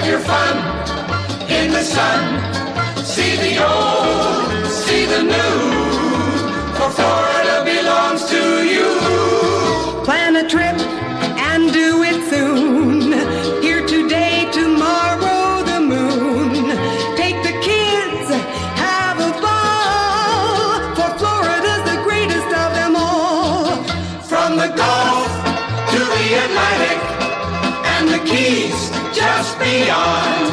your fun in the sun. See the old, see the new, for Florida belongs to you. Plan a trip and do it soon. Here today, tomorrow the moon. Take the kids, have a ball, for Florida's the greatest of them all. From the Gulf to the Atlantic and the Keys just beyond.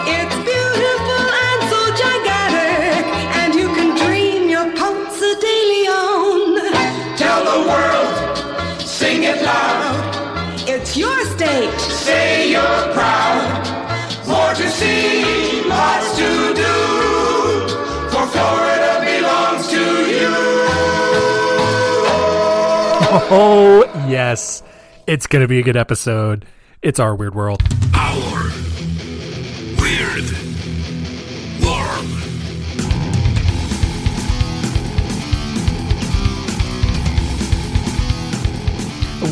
It's beautiful and so gigantic, and you can dream your Ponce de Leon. Tell the world, sing it loud. It's your state. Say you're proud. More to see, lots to do, for Florida belongs to you. Oh, yes. It's going to be a good episode. It's Our Weird World. Our Weird World.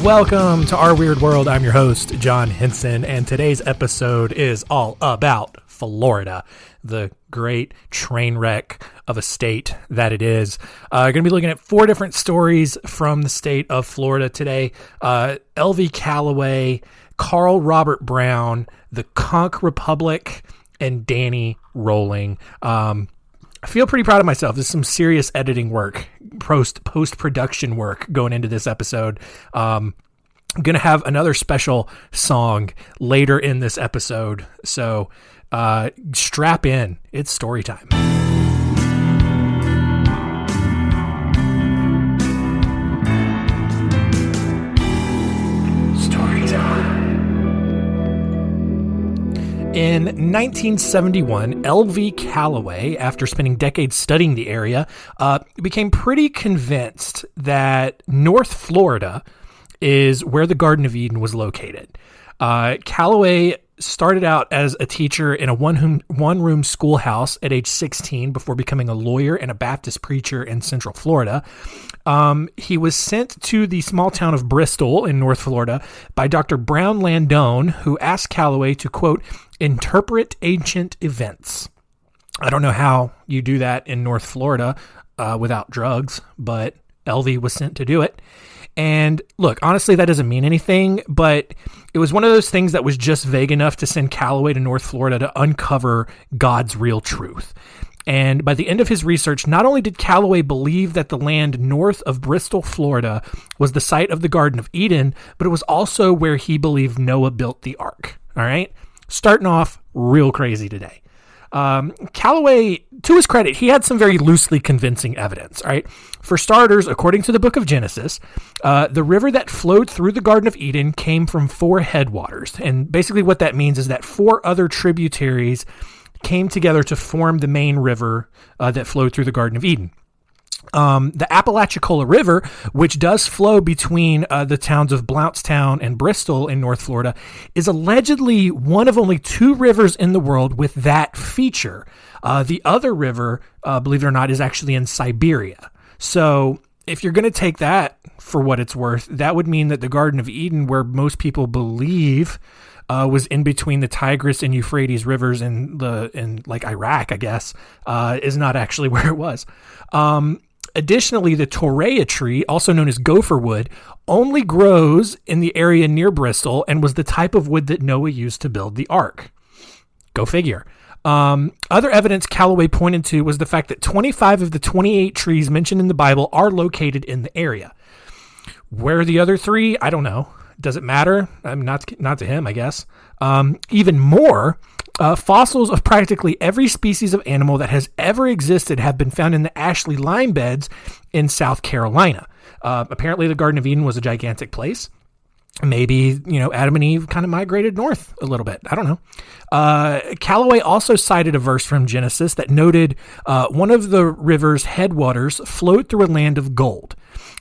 Welcome to Our Weird World. I'm your host, John Henson, and today's episode is all about Florida, the great train wreck of a state that it is. Going to be looking at 4 different stories from the state of Florida today. L.V. Calloway, Carl Robert Brown, the Conch Republic, and Danny Rolling. I feel pretty proud of myself. There's some serious editing work, post-production work going into this episode. I'm going to have another special song later in this episode, so strap in. It's story time. In 1971, L.V. Calloway, after spending decades studying the area, became pretty convinced that North Florida is where the Garden of Eden was located. Calloway started out as a teacher in a one-room schoolhouse at age 16 before becoming a lawyer and a Baptist preacher in Central Florida. He was sent to the small town of Bristol in North Florida by Dr. Brown Landone, who asked Calloway to, quote, interpret ancient events. I don't know how you do that in North Florida without drugs, but LV was sent to do it. And look, honestly, that doesn't mean anything, but it was one of those things that was just vague enough to send Calloway to North Florida to uncover God's real truth. And by the end of his research, not only did Calloway believe that the land north of Bristol, Florida, was the site of the Garden of Eden, but it was also where he believed Noah built the ark. All right? Starting off real crazy today. Calloway, to his credit, he had some very loosely convincing evidence, all right? For starters, according to the book of Genesis, the river that flowed through the Garden of Eden came from 4 headwaters. And basically what that means is that 4 other tributaries came together to form the main river that flowed through the Garden of Eden. The Apalachicola River, which does flow between the towns of Blountstown and Bristol in North Florida, is allegedly one of only 2 rivers in the world with that feature. The other river, believe it or not, is actually in Siberia. So if you're going to take that for what it's worth, that would mean that the Garden of Eden, where most people believe was in between the Tigris and Euphrates rivers in like Iraq, I guess, is not actually where it was. Additionally, the Torreya tree, also known as gopher wood, only grows in the area near Bristol and was the type of wood that Noah used to build the ark. Go figure. Other evidence Calloway pointed to was the fact that 25 of the 28 trees mentioned in the Bible are located in the area. Where are the other 3? I don't know. Does it matter? Not to him, I guess. Even more, fossils of practically every species of animal that has ever existed have been found in the Ashley lime beds in South Carolina. Apparently, the Garden of Eden was a gigantic place. Maybe, Adam and Eve kind of migrated north a little bit. I don't know. Calloway also cited a verse from Genesis that noted one of the river's headwaters flowed through a land of gold.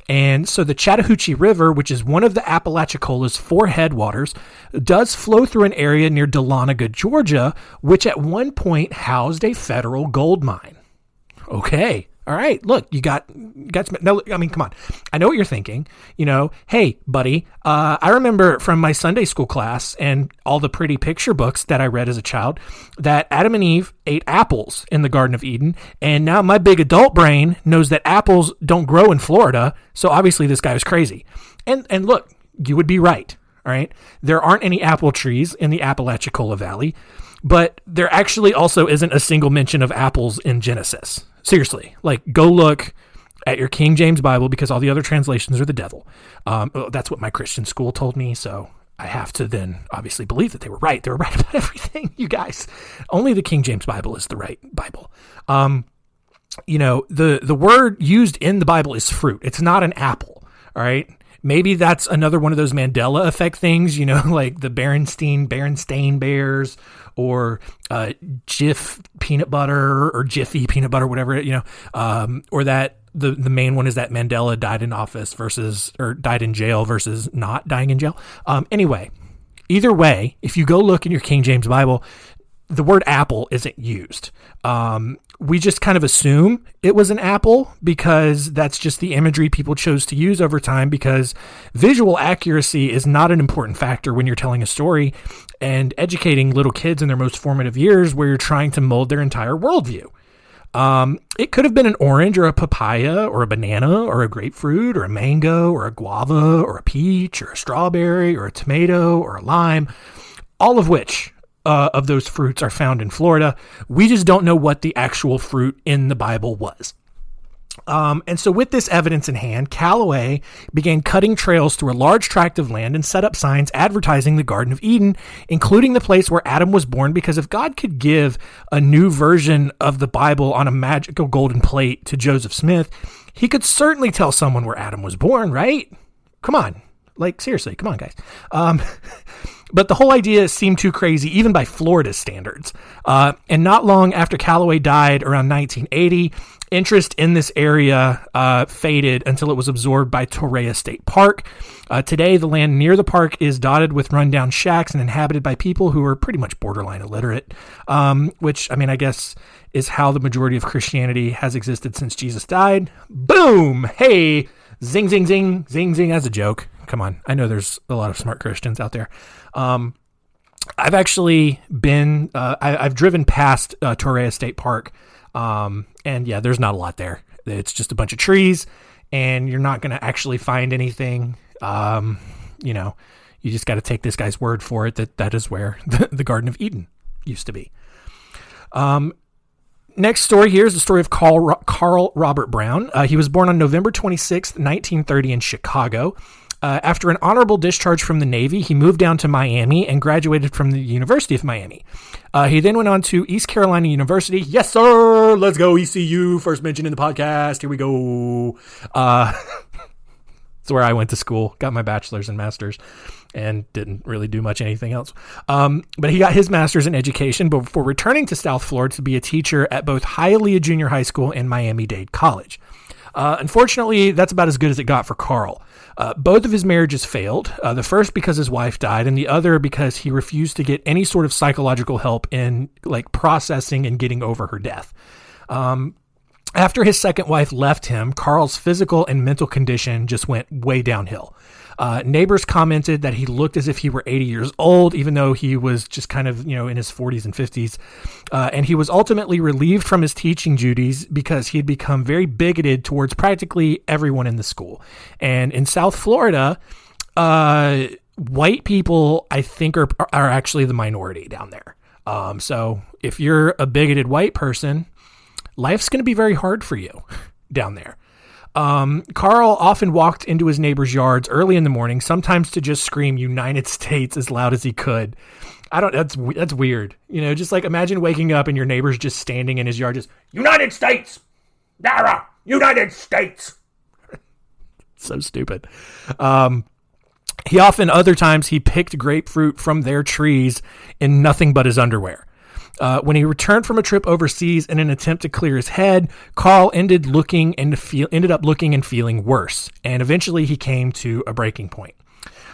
And so the Chattahoochee River, which is one of the Apalachicola's 4 headwaters, does flow through an area near Dahlonega, Georgia, which at one point housed a federal gold mine. Okay, All right, look, you got no. I mean, come on. I know what you're thinking. Hey, buddy. I remember from my Sunday school class and all the pretty picture books that I read as a child that Adam and Eve ate apples in the Garden of Eden, and now my big adult brain knows that apples don't grow in Florida. So obviously, this guy was crazy. And look, you would be right. All right, there aren't any apple trees in the Apalachicola Valley, but there actually also isn't a single mention of apples in Genesis. Seriously, go look at your King James Bible, because all the other translations are the devil. That's what my Christian school told me, so I have to then obviously believe that they were right. They were right about everything, you guys. Only the King James Bible is the right Bible. The word used in the Bible is fruit. It's not an apple, all right? Maybe that's another one of those Mandela effect things, like the Berenstain Bears, or Jif peanut butter, or Jiffy peanut butter, whatever, or that the main one is that Mandela died in office or died in jail versus not dying in jail. Anyway, either way, if you go look in your King James Bible, the word apple isn't used. We just kind of assume it was an apple because that's just the imagery people chose to use over time, because visual accuracy is not an important factor when you're telling a story and educating little kids in their most formative years, where you're trying to mold their entire worldview. It could have been an orange or a papaya or a banana or a grapefruit or a mango or a guava or a peach or a strawberry or a tomato or a lime, all of which of those fruits are found in Florida. We just don't know what the actual fruit in the Bible was. And so with this evidence in hand, Callaway began cutting trails through a large tract of land and set up signs advertising the Garden of Eden, including the place where Adam was born, because if God could give a new version of the Bible on a magical golden plate to Joseph Smith, he could certainly tell someone where Adam was born, right? Come on. Seriously, come on, guys. But the whole idea seemed too crazy, even by Florida's standards. And not long after Callaway died, around 1980, interest in this area faded until it was absorbed by Torreya State Park. Today, the land near the park is dotted with rundown shacks and inhabited by people who are pretty much borderline illiterate, which, I guess, is how the majority of Christianity has existed since Jesus died. Boom! Hey! Zing, zing, zing, zing, zing, as a joke. Come on. I know there's a lot of smart Christians out there. I've actually been, I've driven past Torreya State Park. And yeah, there's not a lot there. It's just a bunch of trees, and you're not going to actually find anything. You just got to take this guy's word for it that is where the Garden of Eden used to be. Next story here is the story of Carl Robert Brown. He was born on November 26th, 1930 in Chicago. After an honorable discharge from the Navy, he moved down to Miami and graduated from the University of Miami. He then went on to East Carolina University. Yes, sir! Let's go, ECU! First mention in the podcast. Here we go. It's where I went to school, got my bachelor's and master's, and didn't really do much anything else. But he got his master's in education before returning to South Florida to be a teacher at both Hialeah Junior High School and Miami-Dade College. Unfortunately, that's about as good as it got for Carl. Both of his marriages failed, the first because his wife died, and the other because he refused to get any sort of psychological help in processing and getting over her death. After his second wife left him, Carl's physical and mental condition just went way downhill. Neighbors commented that he looked as if he were 80 years old, even though he was just kind of, in his 40s and 50s. And he was ultimately relieved from his teaching duties because he had become very bigoted towards practically everyone in the school. And in South Florida, white people, I think, are actually the minority down there. So if you're a bigoted white person, life's going to be very hard for you down there. Carl often walked into his neighbors' yards early in the morning, sometimes to just scream United States as loud as he could. That's weird. Just imagine waking up and your neighbor's just standing in his yard, just United States, Dara, United States. So stupid. Other times he picked grapefruit from their trees in nothing but his underwear. When he returned from a trip overseas in an attempt to clear his head, Carl ended up looking and feeling worse, and eventually he came to a breaking point.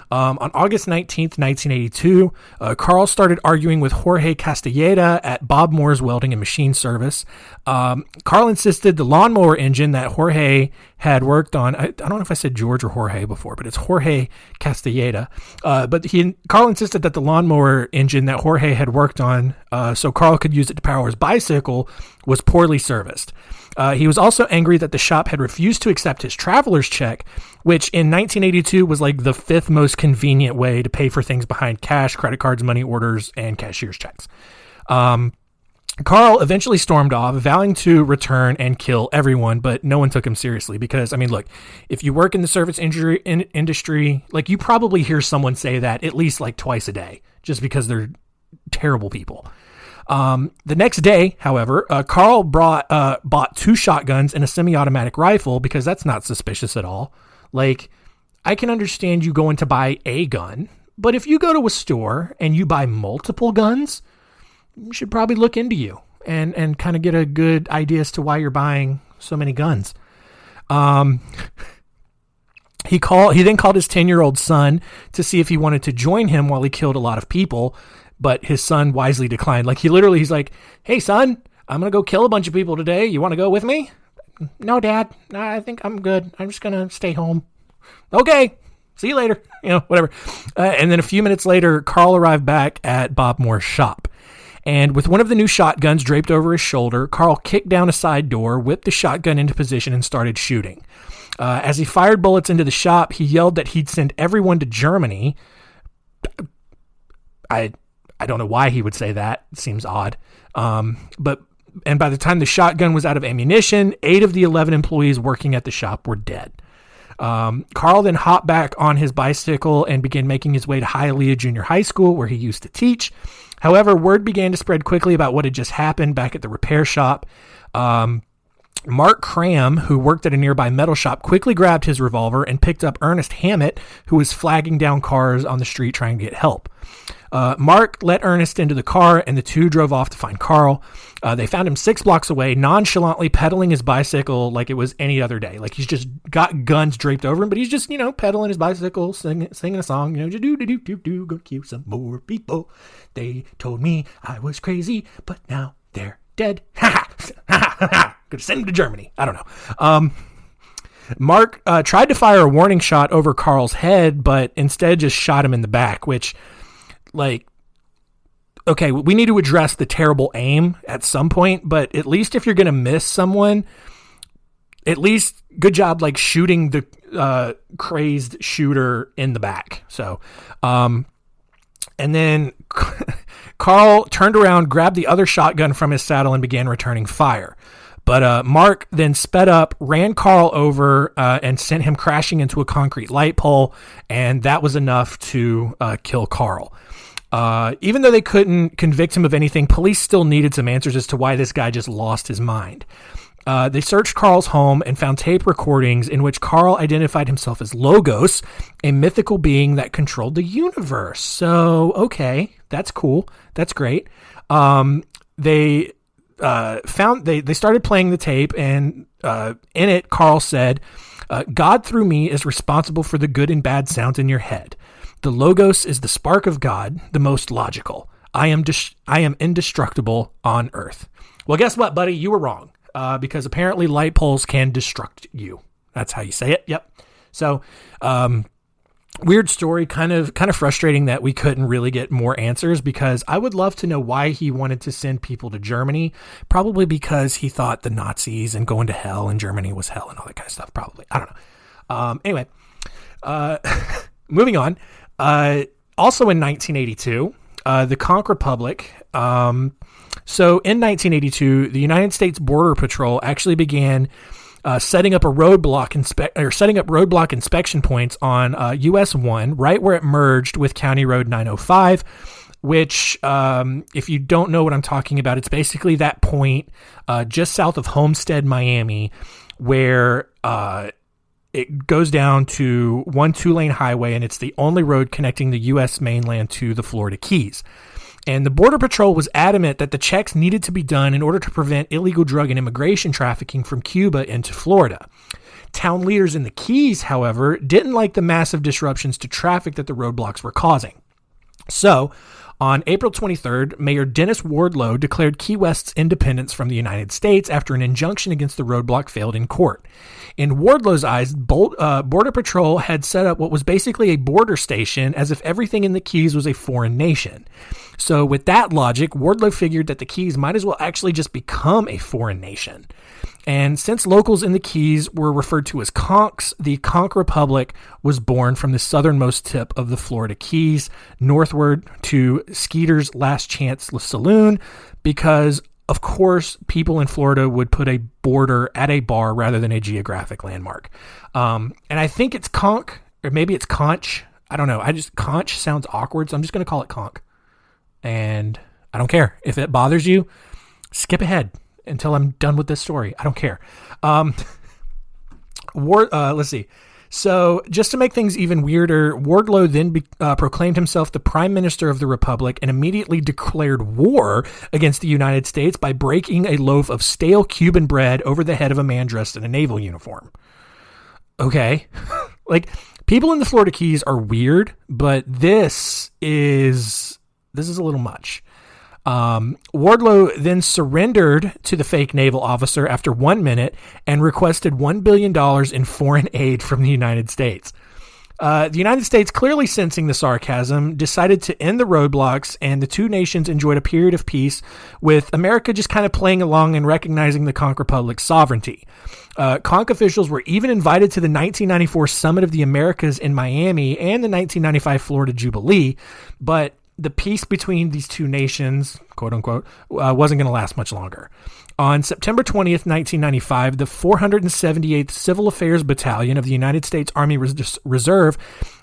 On August 19th, 1982, Carl started arguing with Jorge Castelleda at Bob Moore's Welding and Machine Service. Carl insisted the lawnmower engine that Jorge had worked on, I don't know if I said George or Jorge before, but it's Jorge Castelleda. But Carl insisted that the lawnmower engine that Jorge had worked on, so Carl could use it to power his bicycle, was poorly serviced. He was also angry that the shop had refused to accept his traveler's check, which in 1982 was like the fifth most convenient way to pay for things behind cash, credit cards, money orders, and cashier's checks. Carl eventually stormed off, vowing to return and kill everyone, but no one took him seriously because, I mean, look, if you work in the service industry, like you probably hear someone say that at least like twice a day, just because they're terrible people. The next day, however, Carl bought 2 shotguns and a semi-automatic rifle because that's not suspicious at all. Like, I can understand you going to buy a gun, but if you go to a store and you buy multiple guns, you should probably look into you and kind of get a good idea as to why you're buying so many guns. He then called his 10-year-old son to see if he wanted to join him while he killed a lot of people. But his son wisely declined. Like he's like, "Hey son, I'm going to go kill a bunch of people today. You want to go with me?" "No, Dad. I think I'm good. I'm just going to stay home." "Okay. See you later." Whatever. And then a few minutes later, Carl arrived back at Bob Moore's shop. And with one of the new shotguns draped over his shoulder, Carl kicked down a side door, whipped the shotgun into position, and started shooting. As he fired bullets into the shop, he yelled that he'd send everyone to Germany. I don't know why he would say that. It seems odd. And by the time the shotgun was out of ammunition, 8 of the 11 employees working at the shop were dead. Carl then hopped back on his bicycle and began making his way to Hialeah Junior High School, where he used to teach. However, word began to spread quickly about what had just happened back at the repair shop. Mark Cram, who worked at a nearby metal shop, quickly grabbed his revolver and picked up Ernest Hammett, who was flagging down cars on the street trying to get help. Mark let Ernest into the car, and the two drove off to find Carl. They found him 6 blocks away, nonchalantly pedaling his bicycle like it was any other day. Like he's just got guns draped over him, but he's just, pedaling his bicycle, singing a song, do go kill some more people. They told me I was crazy, but now they're dead. Ha ha. Could send him to Germany. I don't know. Mark tried to fire a warning shot over Carl's head, but instead just shot him in the back, which, like, okay, we need to address the terrible aim at some point, but at least if you're going to miss someone, at least good job, like, shooting the crazed shooter in the back. So, and then Carl turned around, grabbed the other shotgun from his saddle, and began returning fire. But Mark then sped up, ran Carl over, and sent him crashing into a concrete light pole, and that was enough to kill Carl. Even though they couldn't convict him of anything, police still needed some answers as to why this guy just lost his mind. They searched Carl's home and found tape recordings in which Carl identified himself as Logos, a mythical being that controlled the universe. So, okay, that's cool. That's great. They started playing the tape, and in it, Carl said, "God through me is responsible for the good and bad sounds in your head. The Logos is the spark of God, the most logical. I am indestructible on earth." Well, guess what, buddy? You were wrong, because apparently light poles can destruct you. That's how you say it. Yep. So, weird story, kind of frustrating that we couldn't really get more answers, because I would love to know why he wanted to send people to Germany. Probably because he thought the Nazis and going to hell in Germany was hell and all that kind of stuff. Probably. I don't know. Anyway, moving on. Also in 1982, the Conch Republic. So in 1982, the United States Border Patrol actually began setting up roadblock inspection points on US 1, right where it merged with County Road 905, which, if you don't know what I'm talking about, it's basically that point just south of Homestead, Miami, where it goes down to one 2-lane highway, and it's the only road connecting the U.S. mainland to the Florida Keys. And the Border Patrol was adamant that the checks needed to be done in order to prevent illegal drug and immigration trafficking from Cuba into Florida. Town leaders in the Keys, however, didn't like the massive disruptions to traffic that the roadblocks were causing. So, on April 23rd, Mayor Dennis Wardlow declared Key West's independence from the United States after an injunction against the roadblock failed in court. In Wardlow's eyes, Border Patrol had set up what was basically a border station as if everything in the Keys was a foreign nation. So with that logic, Wardlow figured that the Keys might as well actually just become a foreign nation. And since locals in the Keys were referred to as conchs, the Conch Republic was born from the southernmost tip of the Florida Keys, northward to Skeeter's Last Chance Saloon, because, of course, people in Florida would put a border at a bar rather than a geographic landmark. And I think it's conch, or maybe it's conch. I don't know. Conch sounds awkward, so I'm just going to call it conch. And I don't care. If it bothers you, skip ahead until I'm done with this story. I don't care. Let's see. So just to make things even weirder, Wardlow then proclaimed himself the Prime Minister of the Republic and immediately declared war against the United States by breaking a loaf of stale Cuban bread over the head of a man dressed in a naval uniform. Okay. Like, people in the Florida Keys are weird, but this is a little much. Wardlow then surrendered to the fake naval officer after 1 minute and requested $1 billion in foreign aid from the United States. The United States, clearly sensing the sarcasm, decided to end the roadblocks, and the two nations enjoyed a period of peace, with America just kind of playing along and recognizing the Conch Republic's sovereignty. Conch officials were even invited to the 1994 Summit of the Americas in Miami and the 1995 Florida Jubilee, but the peace between these two nations, quote unquote, wasn't going to last much longer. On September 20th, 1995, the 478th Civil Affairs Battalion of the United States Army Reserve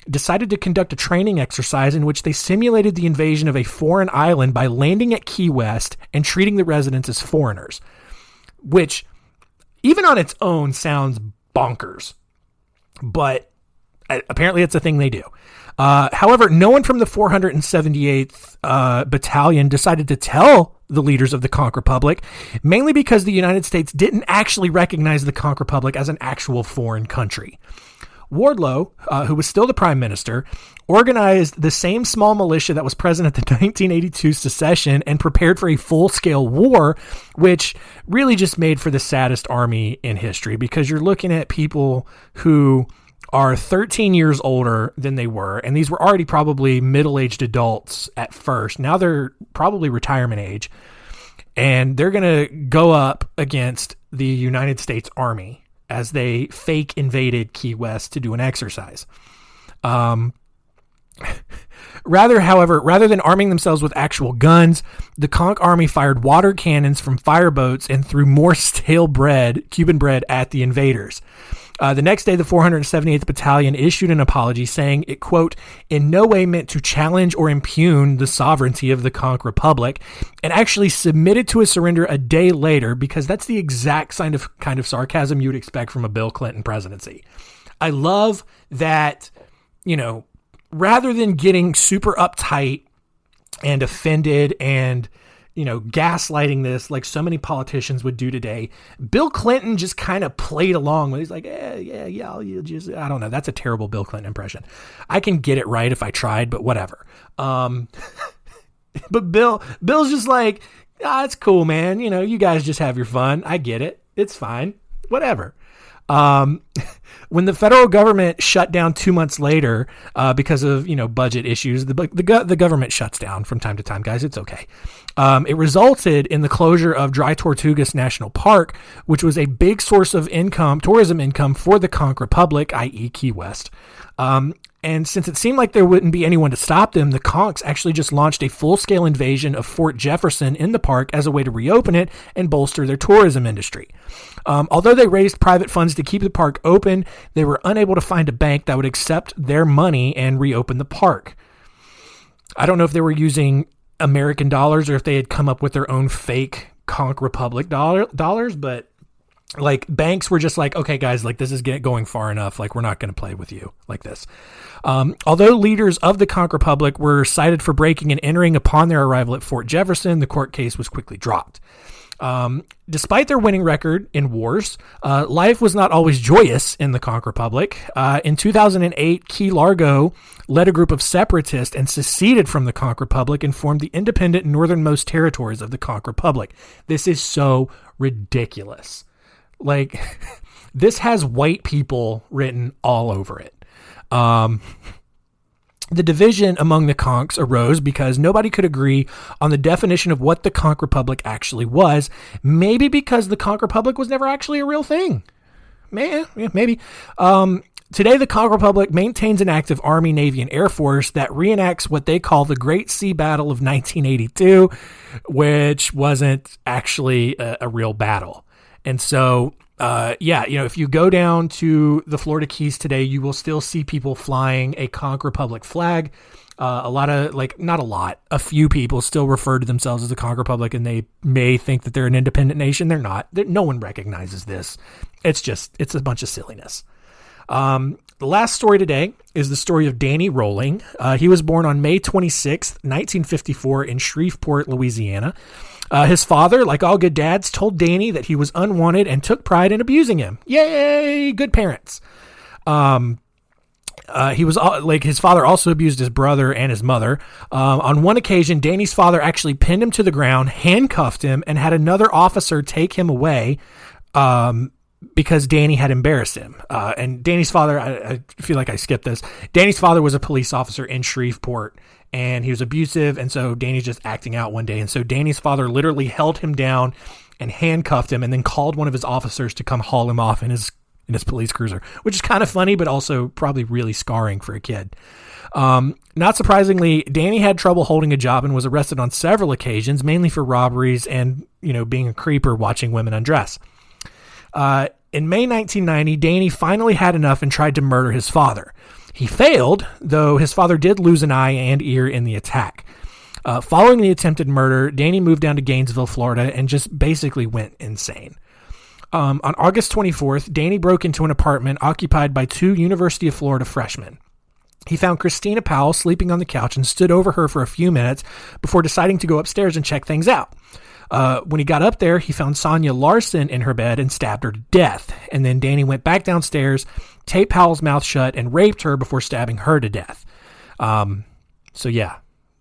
decided to conduct a training exercise in which they simulated the invasion of a foreign island by landing at Key West and treating the residents as foreigners, which even on its own sounds bonkers, but apparently it's a thing they do. However, no one from the 478th Battalion decided to tell the leaders of the Conch Republic, mainly because the United States didn't actually recognize the Conch Republic as an actual foreign country. Wardlow, who was still the prime minister, organized the same small militia that was present at the 1982 secession and prepared for a full-scale war, which really just made for the saddest army in history, because you're looking at people who are 13 years older than they were, and these were already probably middle-aged adults at first. Now they're probably retirement age, and they're going to go up against the United States Army as they fake invaded Key West to do an exercise. Rather than arming themselves with actual guns, the Conch army fired water cannons from fireboats and threw more stale Cuban bread, at the invaders. The next day, the 478th Battalion issued an apology saying it, quote, in no way meant to challenge or impugn the sovereignty of the Conch Republic, and actually submitted to a surrender a day later, because that's the exact kind of sarcasm you would expect from a Bill Clinton presidency. I love that, rather than getting super uptight and offended and gaslighting this like so many politicians would do today, Bill Clinton just kind of played along. He's like, I don't know. That's a terrible Bill Clinton impression. I can get it right if I tried, but whatever. But Bill's just like, it's cool, man. You guys just have your fun. I get it. It's fine. Whatever. When the federal government shut down 2 months later because of budget issues, the government shuts down from time to time, guys. It's okay. It resulted in the closure of Dry Tortugas National Park, which was a big source of tourism income for the Conch Republic, i.e. Key West. And since it seemed like there wouldn't be anyone to stop them, the Conchs actually just launched a full-scale invasion of Fort Jefferson in the park as a way to reopen it and bolster their tourism industry. Although they raised private funds to keep the park open, they were unable to find a bank that would accept their money and reopen the park. I don't know if they were using American dollars or if they had come up with their own fake Conch Republic dollars, but Like, banks were just like, okay, guys, like, this is going far enough. Like, we're not going to play with you like this. Although leaders of the Conch Republic were cited for breaking and entering upon their arrival at Fort Jefferson, the court case was quickly dropped. Despite their winning record in wars, life was not always joyous in the Conch Republic. In 2008, Key Largo led a group of separatists and seceded from the Conch Republic and formed the independent northernmost territories of the Conch Republic. This is so ridiculous. Like, this has white people written all over it. The division among the Conchs arose because nobody could agree on the definition of what the Conch Republic actually was. Maybe because the Conch Republic was never actually a real thing. Maybe. Today, the Conch Republic maintains an active Army, Navy, and Air Force that reenacts what they call the Great Sea Battle of 1982, which wasn't actually a real battle. And so, if you go down to the Florida Keys today, you will still see people flying a Conch Republic flag. A few people still refer to themselves as the Conch Republic, and they may think that they're an independent nation. They're not. No one recognizes this. It's a bunch of silliness. The last story today is the story of Danny Rolling. He was born on May 26th, 1954 in Shreveport, Louisiana. His father, like all good dads, told Danny that he was unwanted and took pride in abusing him. Yay, good parents. His father also abused his brother and his mother. On one occasion, Danny's father actually pinned him to the ground, handcuffed him, and had another officer take him away because Danny had embarrassed him. And Danny's father, I feel like I skipped this. Danny's father was a police officer in Shreveport, and he was abusive, and so Danny's just acting out one day. And so Danny's father literally held him down and handcuffed him and then called one of his officers to come haul him off in his police cruiser, which is kind of funny, but also probably really scarring for a kid. Not surprisingly, Danny had trouble holding a job and was arrested on several occasions, mainly for robberies and, being a creeper watching women undress. In May 1990, Danny finally had enough and tried to murder his father. He failed, though his father did lose an eye and ear in the attack. Following the attempted murder, Danny moved down to Gainesville, Florida, and just basically went insane. On August 24th, Danny broke into an apartment occupied by two University of Florida freshmen. He found Christina Powell sleeping on the couch and stood over her for a few minutes before deciding to go upstairs and check things out. When he got up there, he found Sonia Larson in her bed and stabbed her to death. And then Danny went back downstairs, taped Powell's mouth shut, and raped her before stabbing her to death.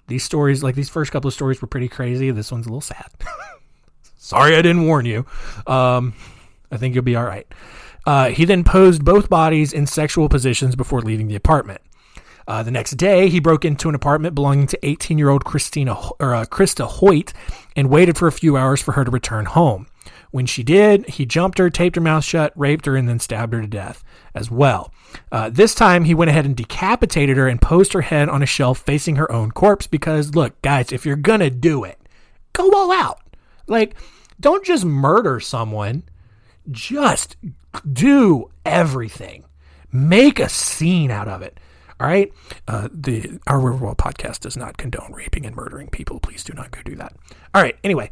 These stories, like these first couple of stories, were pretty crazy. This one's a little sad. Sorry I didn't warn you. I think you'll be all right. He then posed both bodies in sexual positions before leaving the apartment. The next day, he broke into an apartment belonging to 18-year-old Krista Hoyt and waited for a few hours for her to return home. When she did, he jumped her, taped her mouth shut, raped her, and then stabbed her to death as well. This time, he went ahead and decapitated her and posed her head on a shelf facing her own corpse because, look, guys, if you're going to do it, go all out. Like, don't just murder someone. Just do everything. Make a scene out of it. All right. Our Riverwall podcast does not condone raping and murdering people. Please do not go do that. All right. Anyway,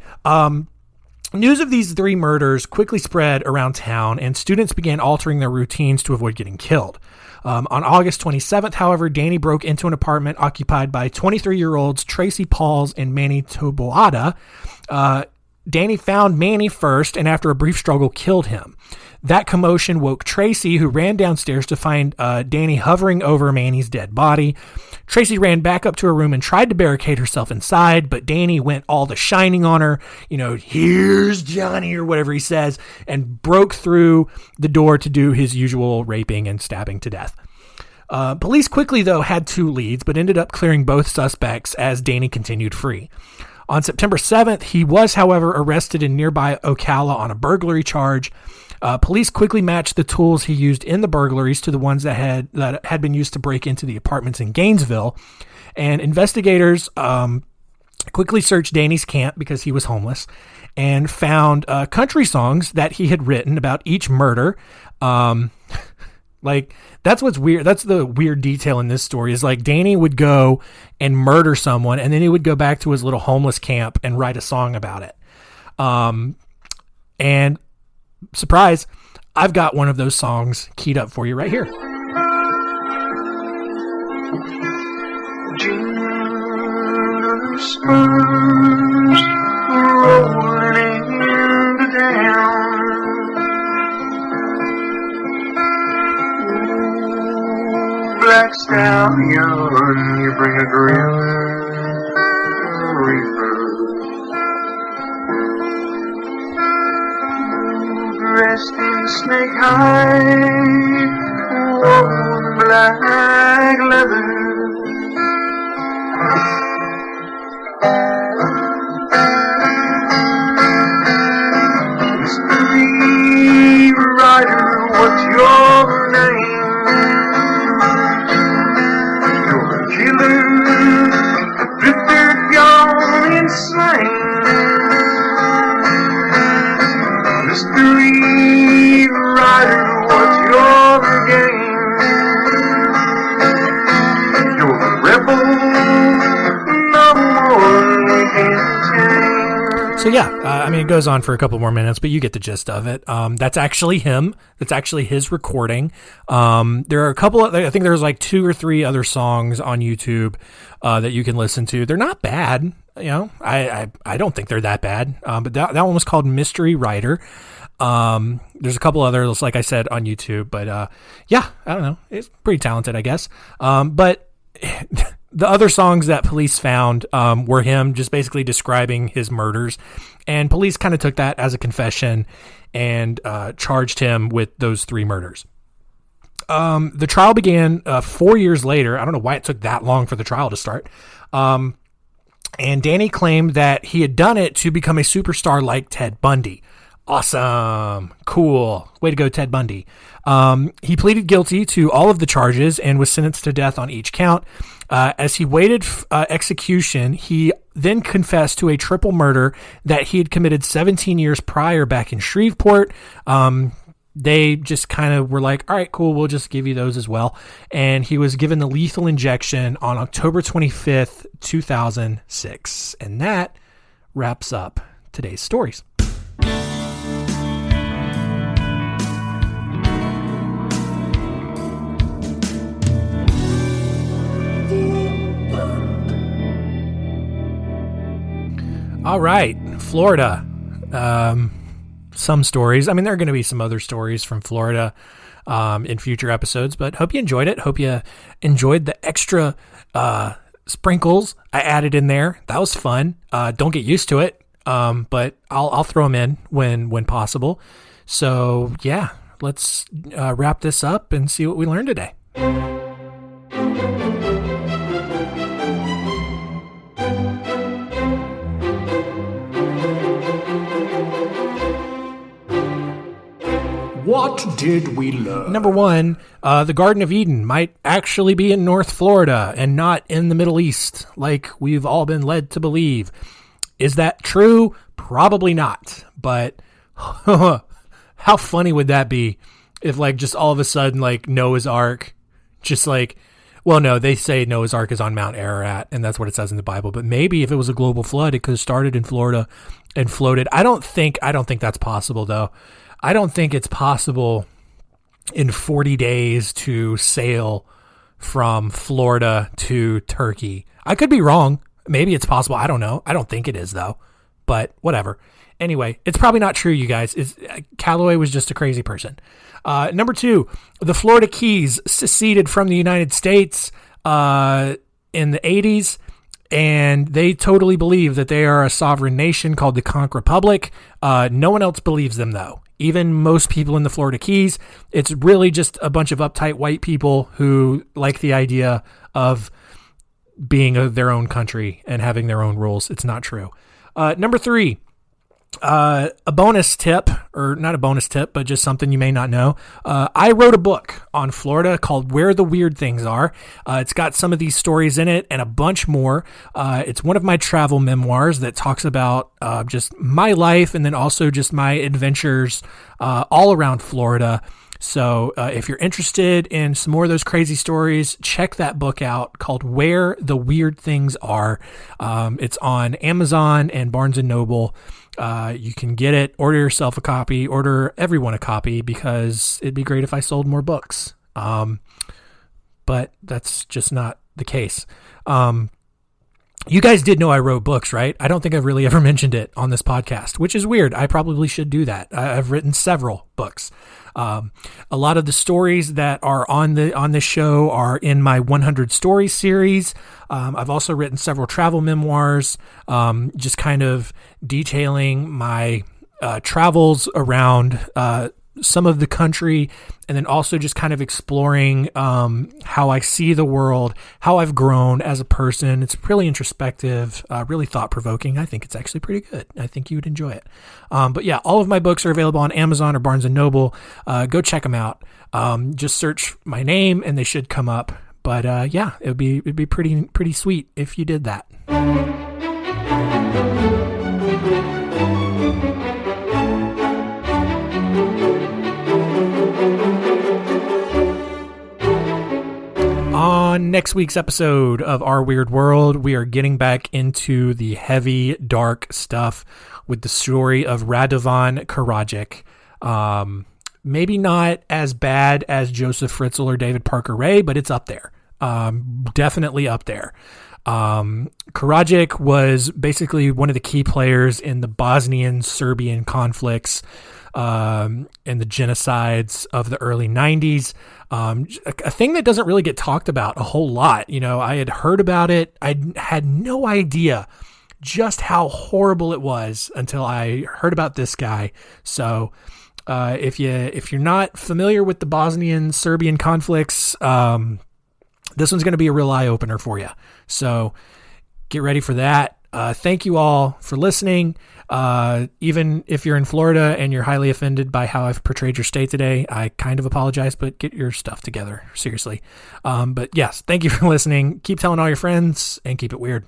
news of these three murders quickly spread around town, and students began altering their routines to avoid getting killed. On August 27th, however, Danny broke into an apartment occupied by 23-year-olds Tracy Pauls and Manny Taboada. Danny found Manny first, and after a brief struggle, killed him. That commotion woke Tracy, who ran downstairs to find Danny hovering over Manny's dead body. Tracy ran back up to her room and tried to barricade herself inside, but Danny went all The Shining on her, here's Johnny or whatever he says, and broke through the door to do his usual raping and stabbing to death. Police quickly, though, had two leads, but ended up clearing both suspects as Danny continued free. On September 7th, he was, however, arrested in nearby Ocala on a burglary charge. Police quickly matched the tools he used in the burglaries to the ones that had been used to break into the apartments in Gainesville. And investigators quickly searched Danny's camp because he was homeless and found country songs that he had written about each murder. That's what's weird. That's the weird detail in this story is like Danny would go and murder someone and then he would go back to his little homeless camp and write a song about it. And surprise, I've got one of those songs keyed up for you right here. Rolling into town. Black stallion, you bring a grim reaper. Dressed in snake hide, worn black leather. Mystery rider, what's your name? You're a killer, drifter gone insane. Mystery rider, what's your game? You're the rebel, no one can tame. So yeah, I mean, it goes on for a couple more minutes, but you get the gist of it. That's actually him. That's actually his recording. There are a couple of, I think there's like 2 or 3 other songs on YouTube that you can listen to. They're not bad. You know, I don't think they're that bad. But that one was called Mystery Rider. There's a couple others, like I said, on YouTube. But yeah, I don't know. It's pretty talented, I guess. But the other songs that police found were him just basically describing his murders, and police kind of took that as a confession and charged him with those 3 murders. The trial began 4 years later. I don't know why it took that long for the trial to start. And Danny claimed that he had done it to become a superstar like Ted Bundy. Awesome. Cool. Way to go, Ted Bundy. He pleaded guilty to all of the charges and was sentenced to death on each count. As he waited execution, he then confessed to a triple murder that he had committed 17 years prior back in Shreveport. They just kind of were like, all right, cool, we'll just give you those as well. And he was given the lethal injection on October 25th, 2006. And that wraps up today's stories. All right, Florida. Some stories. I mean, there are going to be some other stories from Florida in future episodes, but hope you enjoyed it. Hope you enjoyed the extra sprinkles I added in there. That was fun. Don't get used to it, but I'll throw them in when possible. So yeah, let's wrap this up and see what we learned today. What did we learn? Number 1, the Garden of Eden might actually be in North Florida and not in the Middle East, like we've all been led to believe. Is that true? Probably not. But how funny would that be if, like, just all of a sudden, like, Noah's Ark, just like, well, no, they say Noah's Ark is on Mount Ararat, and that's what it says in the Bible. But maybe if it was a global flood, it could have started in Florida and floated. I don't think that's possible, though. I don't think it's possible in 40 days to sail from Florida to Turkey. I could be wrong. Maybe it's possible. I don't know. I don't think it is, though. But whatever. Anyway, it's probably not true, you guys. Calloway was just a crazy person. Number 2, the Florida Keys seceded from the United States in the 80s. And they totally believe that they are a sovereign nation called the Conch Republic. No one else believes them, though. Even most people in the Florida Keys, it's really just a bunch of uptight white people who like the idea of being their own country and having their own rules. It's not true. Number 3, a bonus tip, or not a bonus tip, but just something you may not know. I wrote a book on Florida called Where the Weird Things Are. It's got some of these stories in it and a bunch more. It's one of my travel memoirs that talks about just my life and then also just my adventures all around Florida. So if you're interested in some more of those crazy stories, check that book out called Where the Weird Things Are. It's on Amazon and Barnes & Noble. You can get it, order yourself a copy, order everyone a copy, because it'd be great if I sold more books. But that's just not the case. You guys did know I wrote books, right? I don't think I've really ever mentioned it on this podcast, which is weird. I probably should do that. I've written several books. A lot of the stories that are on this show are in my 100 Stories series. I've also written several travel memoirs, just kind of detailing my travels around some of the country, and then also just kind of exploring how I see the world, how I've grown as a person. It's really introspective, really thought-provoking. I think it's actually pretty good. I think you would enjoy it. But yeah, all of my books are available on Amazon or Barnes & Noble. Go check them out. Just search my name and they should come up. But yeah, it'd be pretty sweet if you did that. On next week's episode of Our Weird World, we are getting back into the heavy, dark stuff with the story of Radovan Karadzic. Maybe not as bad as Joseph Fritzl or David Parker Ray, but it's up there. Definitely up there. Karadzic was basically one of the key players in the Bosnian-Serbian conflicts and the genocides of the early 90s. A thing that doesn't really get talked about a whole lot. You know, I had heard about it. I had no idea just how horrible it was until I heard about this guy. So if you're not familiar with the Bosnian-Serbian conflicts, this one's going to be a real eye-opener for you. So get ready for that. Thank you all for listening. Even if you're in Florida and you're highly offended by how I've portrayed your state today, I kind of apologize, but get your stuff together. Seriously. But yes, thank you for listening. Keep telling all your friends and keep it weird.